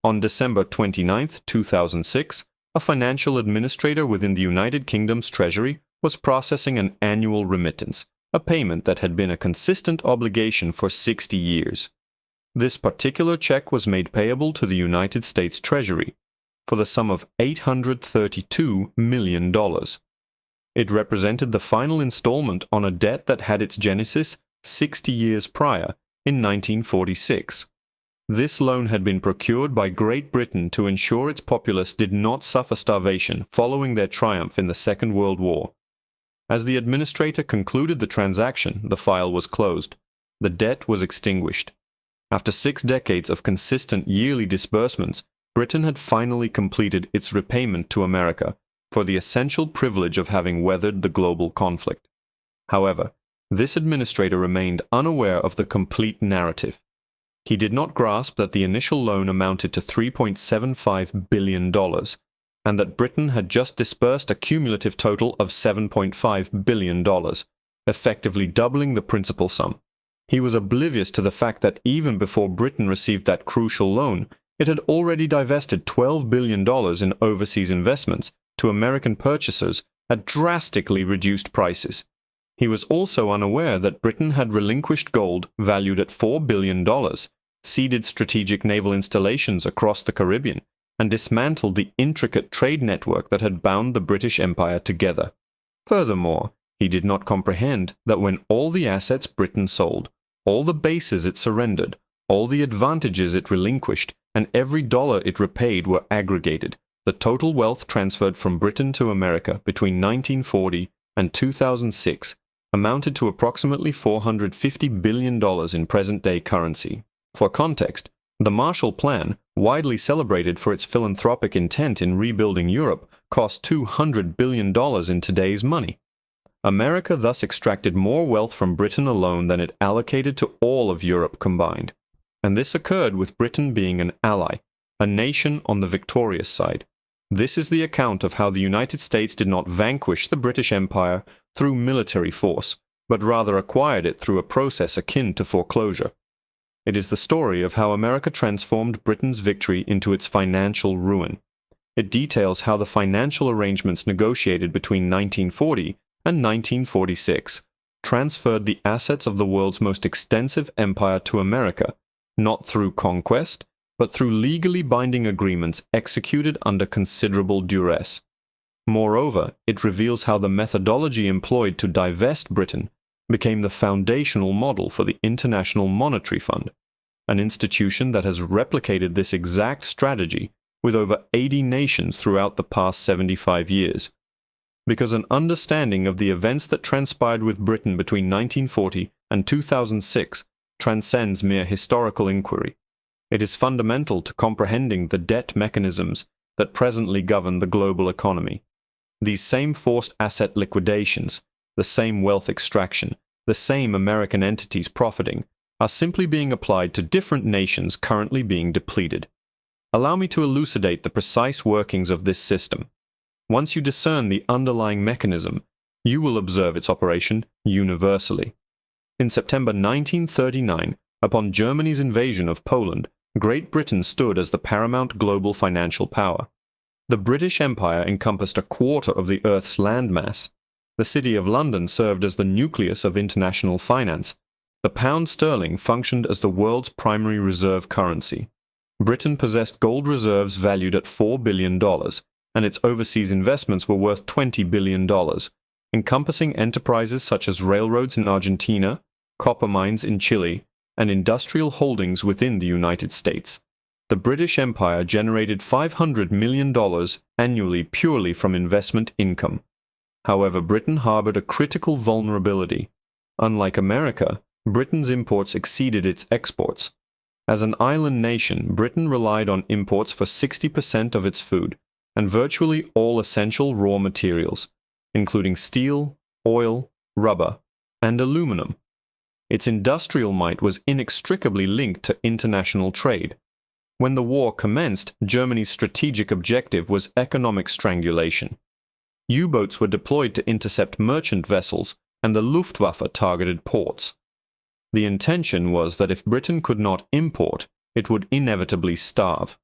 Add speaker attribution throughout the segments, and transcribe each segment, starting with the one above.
Speaker 1: On December 29, 2006, a financial administrator within the United Kingdom's Treasury was processing an annual remittance, a payment that had been a consistent obligation for 60 years. This particular check was made payable to the United States Treasury for the sum of $832 million. It represented the final installment on a debt that had its genesis 60 years prior, in 1946. This loan had been procured by Great Britain to ensure its populace did not suffer starvation following their triumph in the Second World War. As the administrator concluded the transaction, the file was closed. The debt was extinguished. After 6 decades of consistent yearly disbursements, Britain had finally completed its repayment to America for the essential privilege of having weathered the global conflict. However, this administrator remained unaware of the complete narrative. He did not grasp that the initial loan amounted to $3.75 billion, and that Britain had just disbursed a cumulative total of $7.5 billion, effectively doubling the principal sum. He was oblivious to the fact that even before Britain received that crucial loan, it had already divested $12 billion in overseas investments to American purchasers at drastically reduced prices. He was also unaware that Britain had relinquished gold valued at $4 billion, ceded strategic naval installations across the Caribbean, and dismantled the intricate trade network that had bound the British Empire together. Furthermore, he did not comprehend that when all the assets Britain sold, all the bases it surrendered, all the advantages it relinquished, and every dollar it repaid were aggregated, the total wealth transferred from Britain to America between 1940 and 2006 amounted to approximately $450 billion in present-day currency. For context, the Marshall Plan, widely celebrated for its philanthropic intent in rebuilding Europe, cost $200 billion in today's money. America thus extracted more wealth from Britain alone than it allocated to all of Europe combined. And this occurred with Britain being an ally, a nation on the victorious side. This is the account of how the United States did not vanquish the British Empire through military force, but rather acquired it through a process akin to foreclosure. It is the story of how America transformed Britain's victory into its financial ruin. It details how the financial arrangements negotiated between 1940 and 1946 transferred the assets of the world's most extensive empire to America, not through conquest, but through legally binding agreements executed under considerable duress. Moreover, it reveals how the methodology employed to divest Britain became the foundational model for the International Monetary Fund, an institution that has replicated this exact strategy with over 80 nations throughout the past 75 years. Because an understanding of the events that transpired with Britain between 1940 and 2006 transcends mere historical inquiry. It is fundamental to comprehending the debt mechanisms that presently govern the global economy. These same forced asset liquidations, the same wealth extraction, the same American entities profiting, are simply being applied to different nations currently being depleted. Allow me to elucidate the precise workings of this system. Once you discern the underlying mechanism, you will observe its operation universally. In September 1939, upon Germany's invasion of Poland, Great Britain stood as the paramount global financial power. The British Empire encompassed a quarter of the Earth's landmass. The City of London served as the nucleus of international finance. The pound sterling functioned as the world's primary reserve currency. Britain possessed gold reserves valued at $4 billion, and its overseas investments were worth $20 billion, encompassing enterprises such as railroads in Argentina, copper mines in Chile, and industrial holdings within the United States. The British Empire generated $500 million annually purely from investment income. However, Britain harbored a critical vulnerability. Unlike America, Britain's imports exceeded its exports. As an island nation, Britain relied on imports for 60% of its food, and virtually all essential raw materials, including steel, oil, rubber, and aluminum. Its industrial might was inextricably linked to international trade. When the war commenced, Germany's strategic objective was economic strangulation. U-boats were deployed to intercept merchant vessels, and the Luftwaffe targeted ports. The intention was that if Britain could not import, it would inevitably starve.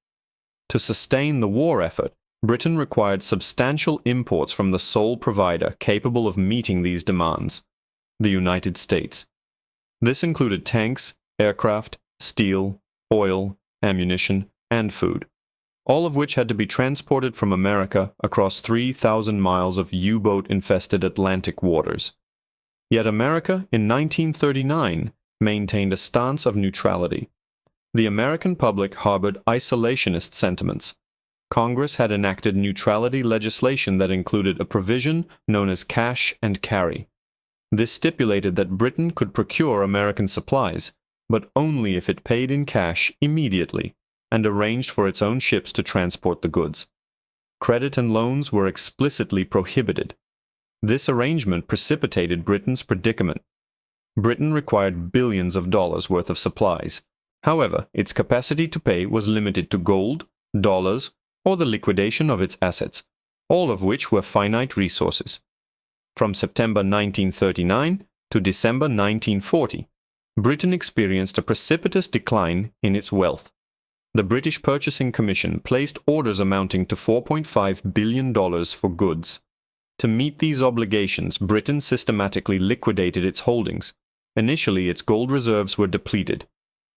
Speaker 1: To sustain the war effort, Britain required substantial imports from the sole provider capable of meeting these demands, the United States. This included tanks, aircraft, steel, oil, ammunition, and food, all of which had to be transported from America across 3,000 miles of U-boat-infested Atlantic waters. Yet America, in 1939, maintained a stance of neutrality. The American public harbored isolationist sentiments. Congress had enacted neutrality legislation that included a provision known as cash and carry. This stipulated that Britain could procure American supplies, but only if it paid in cash immediately and arranged for its own ships to transport the goods. Credit and loans were explicitly prohibited. This arrangement precipitated Britain's predicament. Britain required billions of dollars worth of supplies. However, its capacity to pay was limited to gold, dollars, or the liquidation of its assets, all of which were finite resources. From September 1939 to December 1940, Britain experienced a precipitous decline in its wealth. The British Purchasing Commission placed orders amounting to $4.5 billion for goods. To meet these obligations, Britain systematically liquidated its holdings. Initially, its gold reserves were depleted.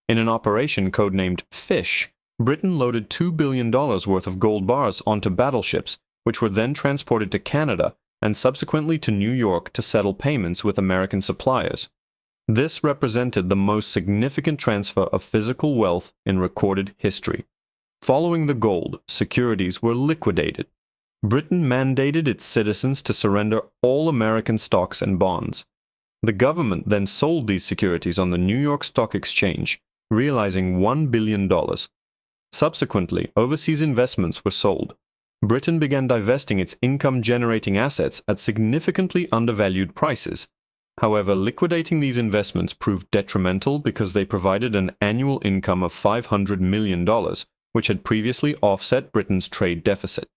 Speaker 1: In an operation codenamed Fish, Britain loaded $2 billion worth of gold bars onto battleships, which were then transported to Canada and subsequently to New York to settle payments with American suppliers. This represented the most significant transfer of physical wealth in recorded history. Following the gold, securities were liquidated. Britain mandated its citizens to surrender all American stocks and bonds. The government then sold these securities on the New York Stock Exchange, realizing $1 billion. Subsequently, overseas investments were sold. Britain began divesting its income-generating assets at significantly undervalued prices. However, liquidating these investments proved detrimental because they provided an annual income of $500 million, which had previously offset Britain's trade deficit.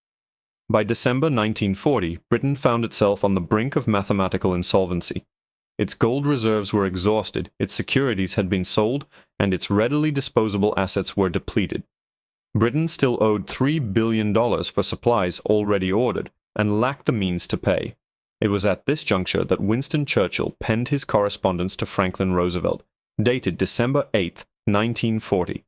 Speaker 1: By December 1940, Britain found itself on the brink of mathematical insolvency. Its gold reserves were exhausted, its securities had been sold, and its readily disposable assets were depleted. Britain still owed $3 billion for supplies already ordered and lacked the means to pay. It was at this juncture that Winston Churchill penned his correspondence to Franklin Roosevelt, dated December 8, 1940.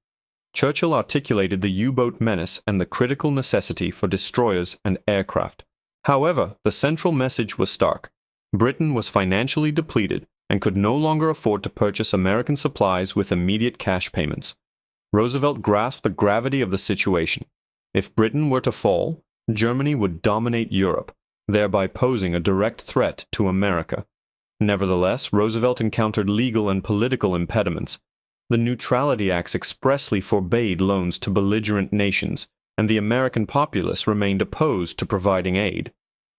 Speaker 1: Churchill articulated the U-boat menace and the critical necessity for destroyers and aircraft. However, the central message was stark. Britain was financially depleted and could no longer afford to purchase American supplies with immediate cash payments. Roosevelt grasped the gravity of the situation. If Britain were to fall, Germany would dominate Europe, thereby posing a direct threat to America. Nevertheless, Roosevelt encountered legal and political impediments. The Neutrality Acts expressly forbade loans to belligerent nations, and the American populace remained opposed to providing aid.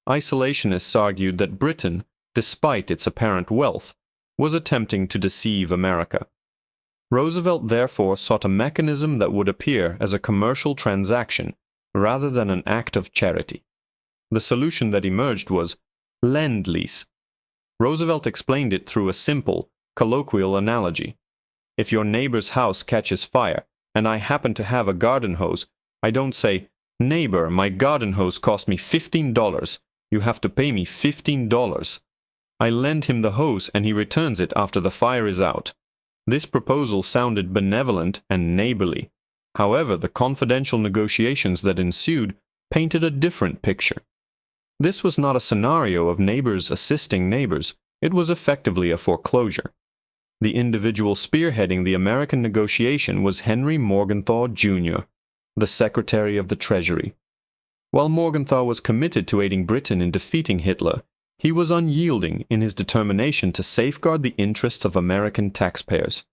Speaker 1: Isolationists argued that Britain, despite its apparent wealth, was attempting to deceive America. Roosevelt therefore sought a mechanism that would appear as a commercial transaction rather than an act of charity. The solution that emerged was Lend-Lease. Roosevelt explained it through a simple, colloquial analogy. If your neighbor's house catches fire, and I happen to have a garden hose, I don't say, "Neighbor, my garden hose cost me $15. You have to pay me $15. I lend him the hose and he returns it after the fire is out. This proposal sounded benevolent and neighborly. However, the confidential negotiations that ensued painted a different picture. This was not a scenario of neighbors assisting neighbors. It was effectively a foreclosure. The individual spearheading the American negotiation was Henry Morgenthau, Jr., the Secretary of the Treasury. While Morgenthau was committed to aiding Britain in defeating Hitler, he was unyielding in his determination to safeguard the interests of American taxpayers.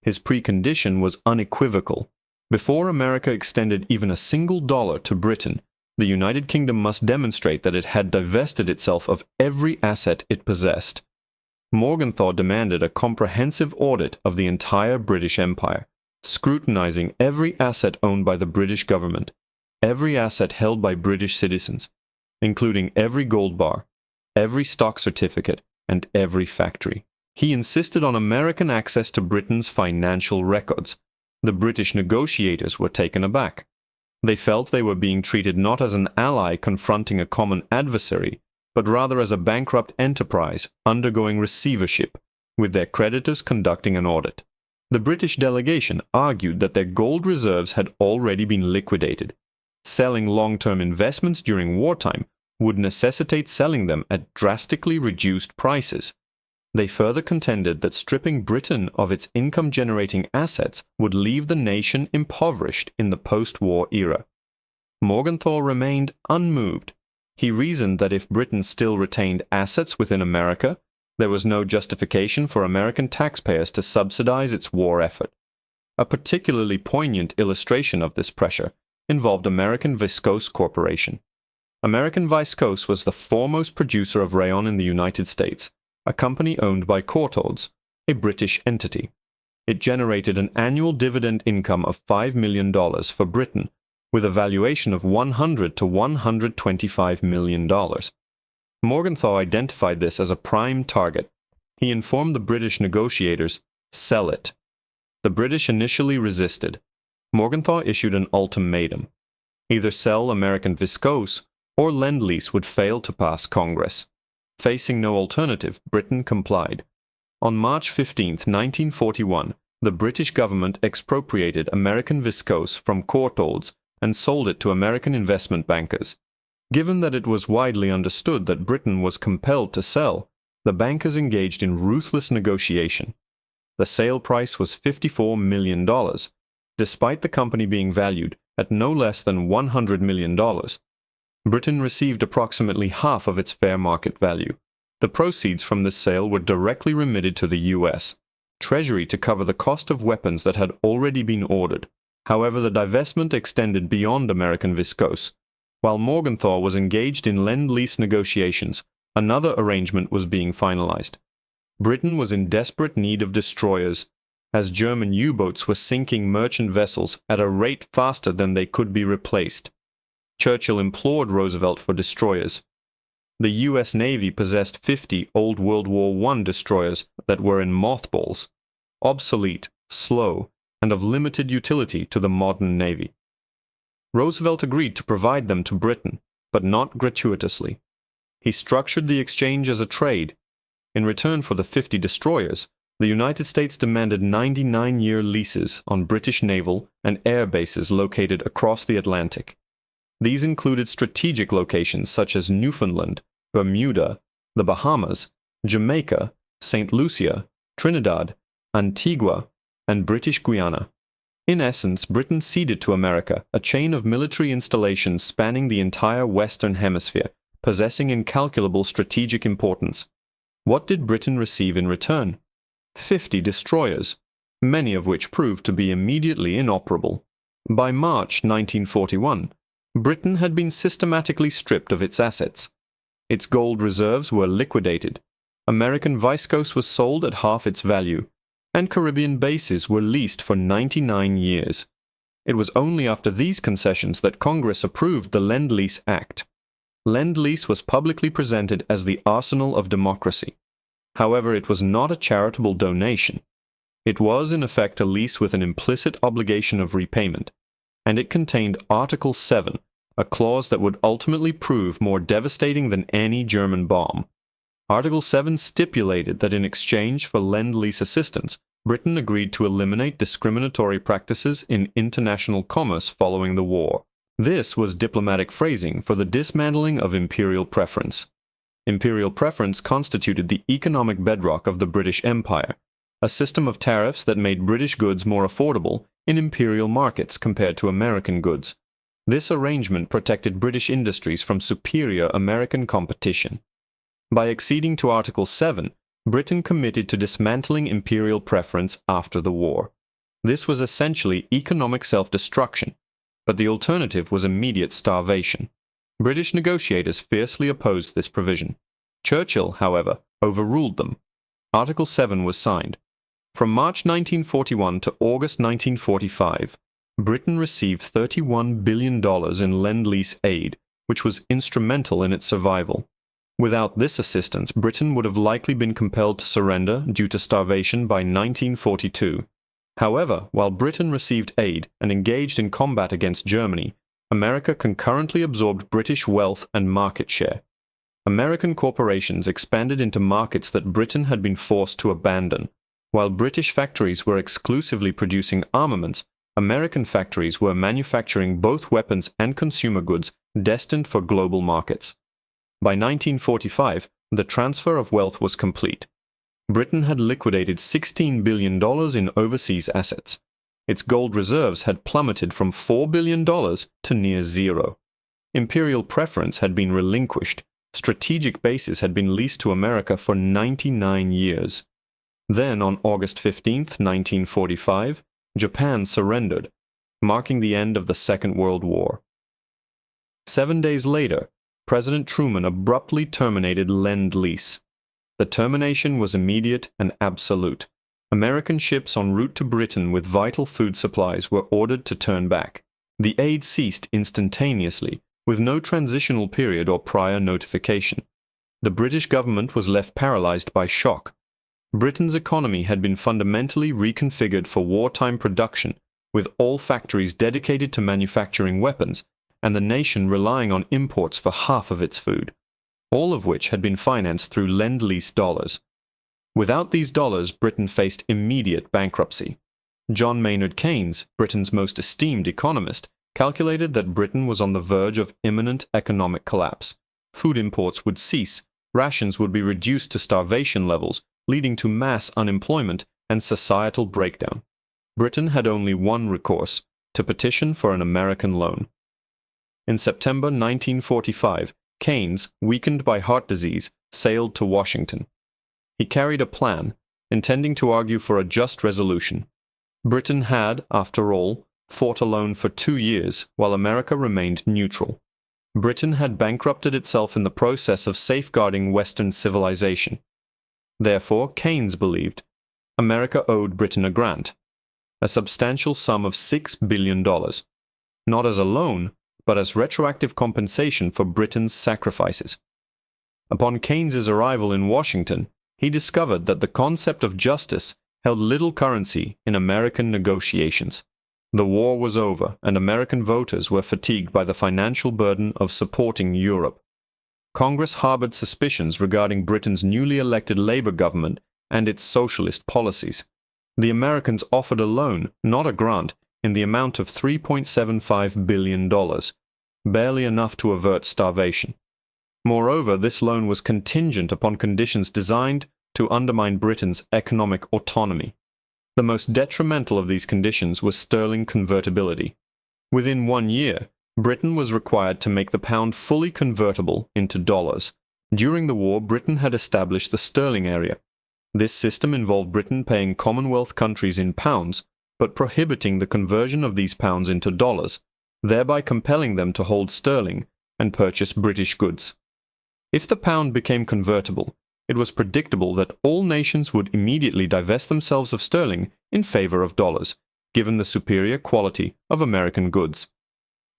Speaker 1: His precondition was unequivocal. Before America extended even a single dollar to Britain, the United Kingdom must demonstrate that it had divested itself of every asset it possessed. Morgenthau demanded a comprehensive audit of the entire British Empire, scrutinizing every asset owned by the British government, every asset held by British citizens, including every gold bar, every stock certificate, and every factory. He insisted on American access to Britain's financial records. The British negotiators were taken aback. They felt they were being treated not as an ally confronting a common adversary, but rather as a bankrupt enterprise undergoing receivership, with their creditors conducting an audit. The British delegation argued that their gold reserves had already been liquidated. Selling long-term investments during wartime would necessitate selling them at drastically reduced prices. They further contended that stripping Britain of its income-generating assets would leave the nation impoverished in the post-war era. Morgenthau remained unmoved. He reasoned that if Britain still retained assets within America, there was no justification for American taxpayers to subsidize its war effort. A particularly poignant illustration of this pressure involved American Viscose Corporation. American Viscose was the foremost producer of rayon in the United States, a company owned by Courtaulds, a British entity. It generated an annual dividend income of $5 million for Britain, with a valuation of $100 to $125 million. Morgenthau identified this as a prime target. He informed the British negotiators, "Sell it." The British initially resisted. Morgenthau issued an ultimatum. Either sell American Viscose or Lend-Lease would fail to pass Congress. Facing no alternative, Britain complied. On March 15, 1941, the British government expropriated American Viscose from Courtaulds and sold it to American investment bankers. Given that it was widely understood that Britain was compelled to sell, the bankers engaged in ruthless negotiation. The sale price was $54 million, despite the company being valued at no less than $100 million. Britain received approximately half of its fair market value. The proceeds from this sale were directly remitted to the U.S. Treasury to cover the cost of weapons that had already been ordered. However, the divestment extended beyond American Viscose. While Morgenthau was engaged in Lend-Lease negotiations, another arrangement was being finalized. Britain was in desperate need of destroyers, as German U-boats were sinking merchant vessels at a rate faster than they could be replaced. Churchill implored Roosevelt for destroyers. The U.S. Navy possessed 50 old World War I destroyers that were in mothballs, obsolete, slow, and of limited utility to the modern Navy. Roosevelt agreed to provide them to Britain, but not gratuitously. He structured the exchange as a trade. In return for the 50 destroyers, the United States demanded 99-year leases on British naval and air bases located across the Atlantic. These included strategic locations such as Newfoundland, Bermuda, the Bahamas, Jamaica, St. Lucia, Trinidad, Antigua, and British Guiana. In essence, Britain ceded to America a chain of military installations spanning the entire Western Hemisphere, possessing incalculable strategic importance. What did Britain receive in return? 50 destroyers, many of which proved to be immediately inoperable. By March 1941, Britain had been systematically stripped of its assets. Its gold reserves were liquidated. American Viscose was sold at half its value, and Caribbean bases were leased for 99 years. It was only after these concessions that Congress approved the Lend-Lease Act. Lend-Lease was publicly presented as the arsenal of democracy. However, it was not a charitable donation. It was, in effect, a lease with an implicit obligation of repayment, and it contained Article 7, a clause that would ultimately prove more devastating than any German bomb. Article 7 stipulated that in exchange for Lend-Lease assistance, Britain agreed to eliminate discriminatory practices in international commerce following the war. This was diplomatic phrasing for the dismantling of imperial preference. Imperial preference constituted the economic bedrock of the British Empire, a system of tariffs that made British goods more affordable in imperial markets compared to American goods. This arrangement protected British industries from superior American competition. By acceding to Article 7, Britain committed to dismantling imperial preference after the war. This was essentially economic self-destruction, but the alternative was immediate starvation. British negotiators fiercely opposed this provision. Churchill, however, overruled them. Article 7 was signed. From March 1941 to August 1945, Britain received $31 billion in Lend-Lease aid, which was instrumental in its survival. Without this assistance, Britain would have likely been compelled to surrender due to starvation by 1942. However, while Britain received aid and engaged in combat against Germany, America concurrently absorbed British wealth and market share. American corporations expanded into markets that Britain had been forced to abandon. While British factories were exclusively producing armaments, American factories were manufacturing both weapons and consumer goods destined for global markets. By 1945, the transfer of wealth was complete. Britain had liquidated $16 billion in overseas assets. Its gold reserves had plummeted from $4 billion to near zero. Imperial preference had been relinquished. Strategic bases had been leased to America for 99 years. Then, on August 15, 1945, Japan surrendered, marking the end of the Second World War. 7 days later, President Truman abruptly terminated Lend-Lease. The termination was immediate and absolute. American ships en route to Britain with vital food supplies were ordered to turn back. The aid ceased instantaneously, with no transitional period or prior notification. The British government was left paralyzed by shock. Britain's economy had been fundamentally reconfigured for wartime production, with all factories dedicated to manufacturing weapons, and the nation relying on imports for half of its food, all of which had been financed through Lend-Lease dollars. Without these dollars, Britain faced immediate bankruptcy. John Maynard Keynes, Britain's most esteemed economist, calculated that Britain was on the verge of imminent economic collapse. Food imports would cease, rations would be reduced to starvation levels, leading to mass unemployment and societal breakdown. Britain had only one recourse: to petition for an American loan. In September 1945, Keynes, weakened by heart disease, sailed to Washington. He carried a plan, intending to argue for a just resolution. Britain had, after all, fought alone for 2 years, while America remained neutral. Britain had bankrupted itself in the process of safeguarding Western civilization. Therefore, Keynes believed, America owed Britain a grant, a substantial sum of $6 billion, not as a loan, but as retroactive compensation for Britain's sacrifices. Upon Keynes's arrival in Washington, he discovered that the concept of justice held little currency in American negotiations. The war was over, and American voters were fatigued by the financial burden of supporting Europe. Congress harbored suspicions regarding Britain's newly elected Labour government and its socialist policies. The Americans offered a loan, not a grant, in the amount of $3.75 billion, barely enough to avert starvation. Moreover, this loan was contingent upon conditions designed to undermine Britain's economic autonomy. The most detrimental of these conditions was sterling convertibility. Within 1 year, Britain was required to make the pound fully convertible into dollars. During the war, Britain had established the sterling area. This system involved Britain paying Commonwealth countries in pounds, but prohibiting the conversion of these pounds into dollars, thereby compelling them to hold sterling and purchase British goods. If the pound became convertible, it was predictable that all nations would immediately divest themselves of sterling in favor of dollars, given the superior quality of American goods.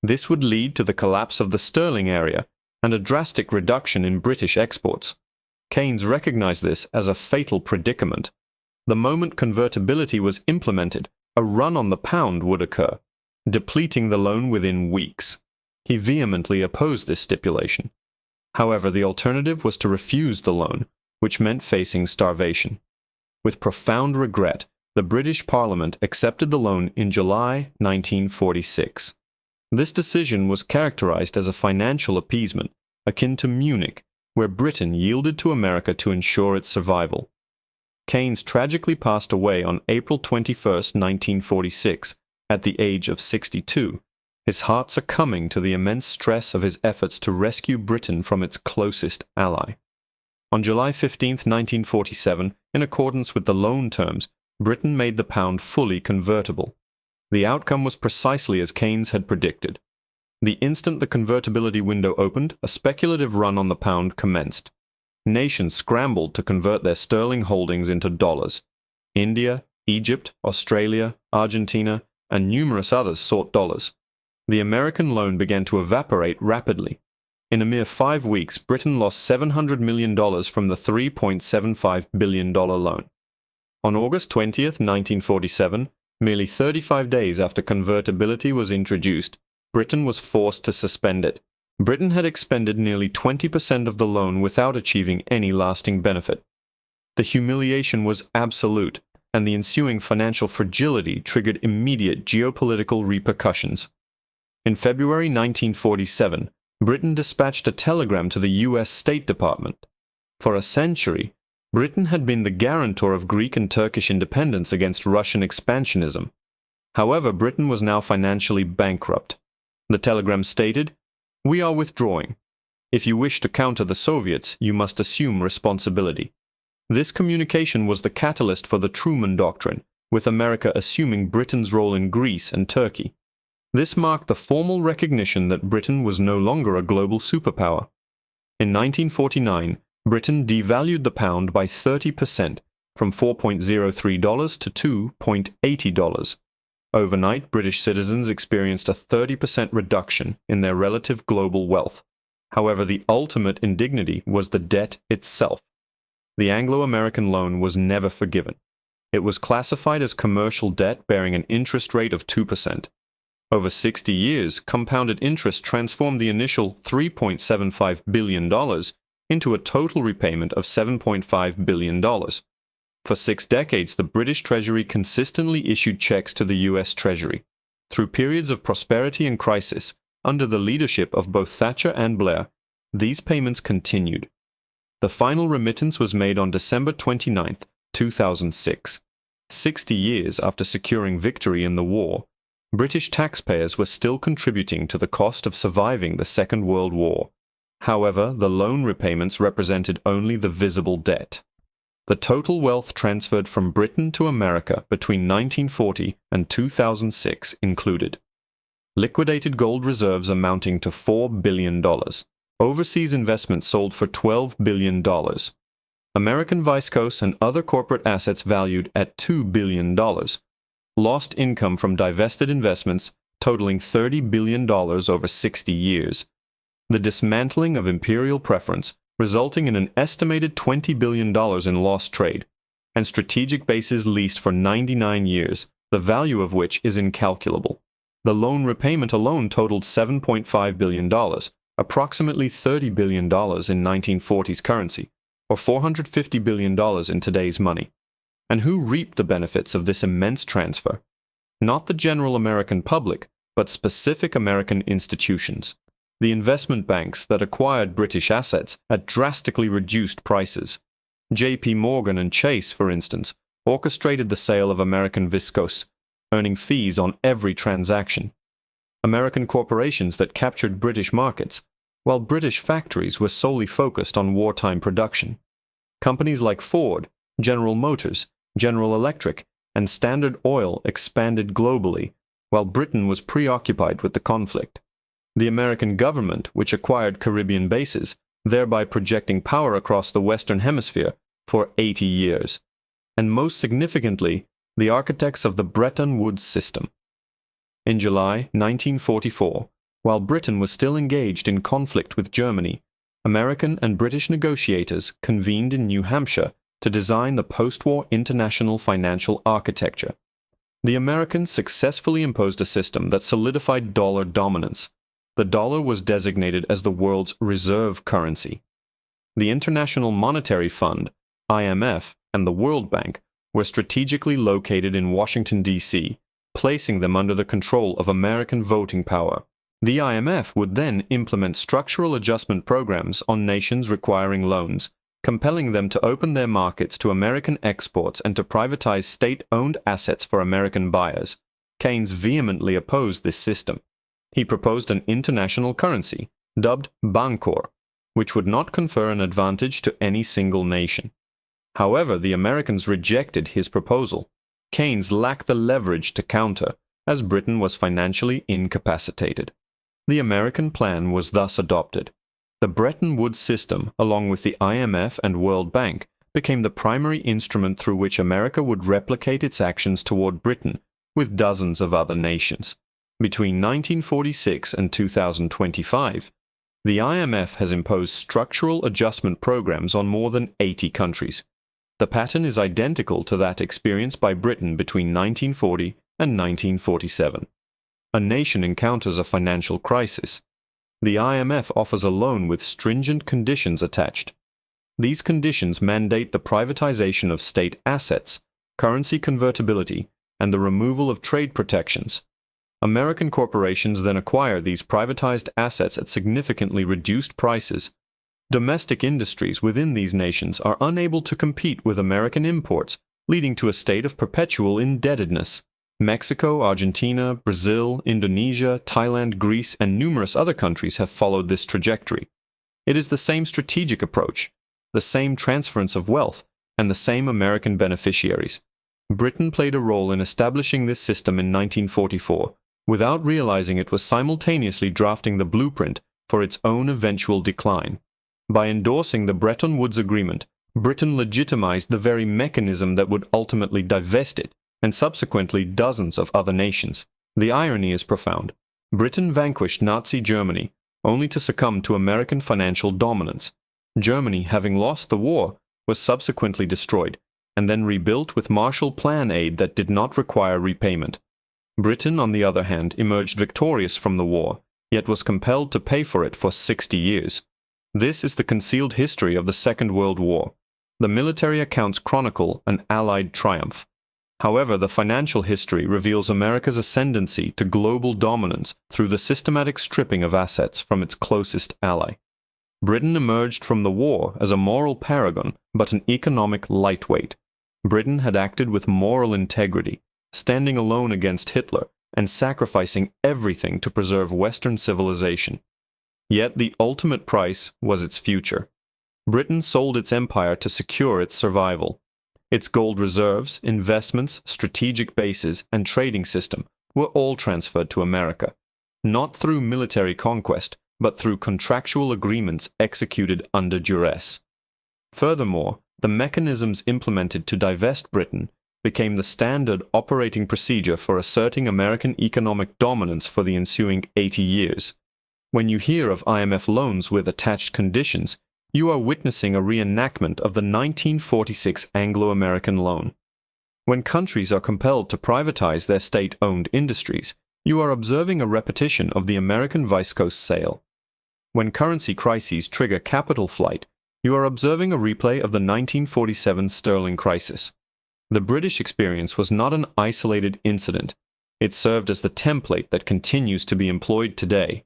Speaker 1: This would lead to the collapse of the sterling area and a drastic reduction in British exports. Keynes recognized this as a fatal predicament. The moment convertibility was implemented, a run on the pound would occur, depleting the loan within weeks. He vehemently opposed this stipulation. However, the alternative was to refuse the loan, which meant facing starvation. With profound regret, the British Parliament accepted the loan in July 1946. This decision was characterized as a financial appeasement, akin to Munich, where Britain yielded to America to ensure its survival. Keynes tragically passed away on April 21, 1946, at the age of 62, his heart succumbing to the immense stress of his efforts to rescue Britain from its closest ally. On July 15, 1947, in accordance with the loan terms, Britain made the pound fully convertible. The outcome was precisely as Keynes had predicted. The instant the convertibility window opened, a speculative run on the pound commenced. Nations scrambled to convert their sterling holdings into dollars. India, Egypt, Australia, Argentina, and numerous others sought dollars. The American loan began to evaporate rapidly. In a mere 5 weeks, Britain lost $700 million from the $3.75 billion loan. On August 20, 1947, merely 35 days after convertibility was introduced, Britain was forced to suspend it. Britain had expended nearly 20% of the loan without achieving any lasting benefit. The humiliation was absolute, and the ensuing financial fragility triggered immediate geopolitical repercussions. In February 1947, Britain dispatched a telegram to the U.S. State Department. For a century, Britain had been the guarantor of Greek and Turkish independence against Russian expansionism. However, Britain was now financially bankrupt. The telegram stated, "We are withdrawing. If you wish to counter the Soviets, you must assume responsibility." This communication was the catalyst for the Truman Doctrine, with America assuming Britain's role in Greece and Turkey. This marked the formal recognition that Britain was no longer a global superpower. In 1949, Britain devalued the pound by 30%, from $4.03 to $2.80. Overnight, British citizens experienced a 30% reduction in their relative global wealth. However, the ultimate indignity was the debt itself. The Anglo-American loan was never forgiven. It was classified as commercial debt bearing an interest rate of 2%. Over 60 years, compounded interest transformed the initial $3.75 billion into a total repayment of $7.5 billion. For 6 decades, the British Treasury consistently issued checks to the U.S. Treasury. Through periods of prosperity and crisis, under the leadership of both Thatcher and Blair, these payments continued. The final remittance was made on December 29, 2006. 60 years after securing victory in the war, British taxpayers were still contributing to the cost of surviving the Second World War. However, the loan repayments represented only the visible debt. The total wealth transferred from Britain to America between 1940 and 2006 included liquidated gold reserves amounting to $4 billion, overseas investments sold for $12 billion, American Viscose and other corporate assets valued at $2 billion, lost income from divested investments totaling $30 billion over 60 years, the dismantling of imperial preference resulting in an estimated $20 billion in lost trade, and strategic bases leased for 99 years, the value of which is incalculable. The loan repayment alone totaled $7.5 billion, approximately $30 billion in 1940s currency, or $450 billion in today's money. And who reaped the benefits of this immense transfer? Not the general American public, but specific American institutions. The investment banks that acquired British assets at drastically reduced prices. J.P. Morgan and Chase, for instance, orchestrated the sale of American Viscose, earning fees on every transaction. American corporations that captured British markets, while British factories were solely focused on wartime production. Companies like Ford, General Motors, General Electric, and Standard Oil expanded globally, while Britain was preoccupied with the conflict. The American government, which acquired Caribbean bases, thereby projecting power across the Western Hemisphere for 80 years. And most significantly, the architects of the Bretton Woods system. In July 1944, while Britain was still engaged in conflict with Germany, American and British negotiators convened in New Hampshire to design the post-war international financial architecture. The Americans successfully imposed a system that solidified dollar dominance. The dollar was designated as the world's reserve currency. The International Monetary Fund, IMF, and the World Bank were strategically located in Washington, D.C., placing them under the control of American voting power. The IMF would then implement structural adjustment programs on nations requiring loans, compelling them to open their markets to American exports and to privatize state-owned assets for American buyers. Keynes vehemently opposed this system. He proposed an international currency, dubbed Bancor, which would not confer an advantage to any single nation. However, the Americans rejected his proposal. Keynes lacked the leverage to counter, as Britain was financially incapacitated. The American plan was thus adopted. The Bretton Woods system, along with the IMF and World Bank, became the primary instrument through which America would replicate its actions toward Britain with dozens of other nations. Between 1946 and 2025, the IMF has imposed structural adjustment programs on more than 80 countries. The pattern is identical to that experienced by Britain between 1940 and 1947. a nation encounters a financial crisis. The IMF offers a loan with stringent conditions attached. These conditions mandate the privatization of state assets, currency convertibility, and the removal of trade protections. American corporations then acquire these privatized assets at significantly reduced prices. Domestic industries within these nations are unable to compete with American imports, leading to a state of perpetual indebtedness. Mexico, Argentina, Brazil, Indonesia, Thailand, Greece, and numerous other countries have followed this trajectory. It is the same strategic approach, the same transference of wealth, and the same American beneficiaries. Britain played a role in establishing this system in 1944, without realizing it was simultaneously drafting the blueprint for its own eventual decline. By endorsing the Bretton Woods Agreement, Britain legitimized the very mechanism that would ultimately divest it, and subsequently dozens of other nations. The irony is profound. Britain vanquished Nazi Germany, only to succumb to American financial dominance. Germany, having lost the war, was subsequently destroyed, and then rebuilt with Marshall Plan aid that did not require repayment. Britain, on the other hand, emerged victorious from the war, yet was compelled to pay for it for 60 years. This is the concealed history of the Second World War. The military accounts chronicle an Allied triumph. However, the financial history reveals America's ascendancy to global dominance through the systematic stripping of assets from its closest ally. Britain emerged from the war as a moral paragon, but an economic lightweight. Britain had acted with moral integrity, standing alone against Hitler and sacrificing everything to preserve Western civilization. Yet the ultimate price was its future. Britain sold its empire to secure its survival. Its gold reserves, investments, strategic bases, and trading system were all transferred to America, not through military conquest, but through contractual agreements executed under duress. Furthermore, the mechanisms implemented to divest Britain became the standard operating procedure for asserting American economic dominance for the ensuing 80 years. When you hear of IMF loans with attached conditions, you are witnessing a reenactment of the 1946 Anglo-American loan. When countries are compelled to privatize their state-owned industries, you are observing a repetition of the American Vice Coast sale. When currency crises trigger capital flight, you are observing a replay of the 1947 sterling crisis. The British experience was not an isolated incident. It served as the template that continues to be employed today.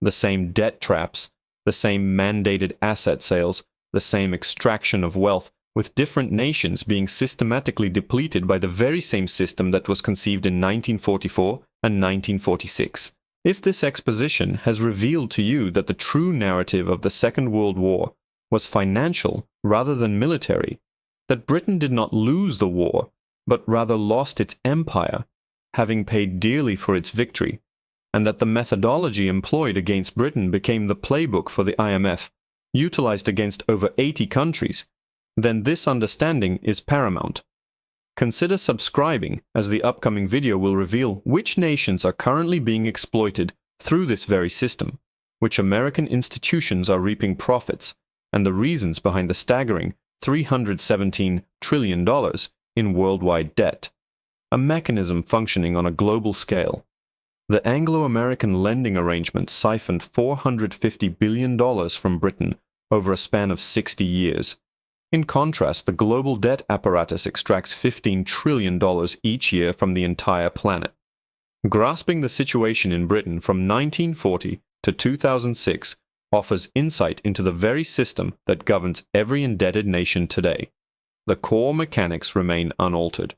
Speaker 1: The same debt traps, the same mandated asset sales, the same extraction of wealth, with different nations being systematically depleted by the very same system that was conceived in 1944 and 1946. If this exposition has revealed to you that the true narrative of the Second World War was financial rather than military, that Britain did not lose the war, but rather lost its empire, having paid dearly for its victory, and that the methodology employed against Britain became the playbook for the IMF, utilized against over 80 countries, then this understanding is paramount. Consider subscribing, as the upcoming video will reveal which nations are currently being exploited through this very system, which American institutions are reaping profits, and the reasons behind the staggering $317 trillion in worldwide debt, a mechanism functioning on a global scale. The Anglo-American lending arrangement siphoned $450 billion from Britain over a span of 60 years. In contrast, the global debt apparatus extracts $15 trillion each year from the entire planet. Grasping the situation in Britain from 1940 to 2006 offers insight into the very system that governs every indebted nation today. The core mechanics remain unaltered.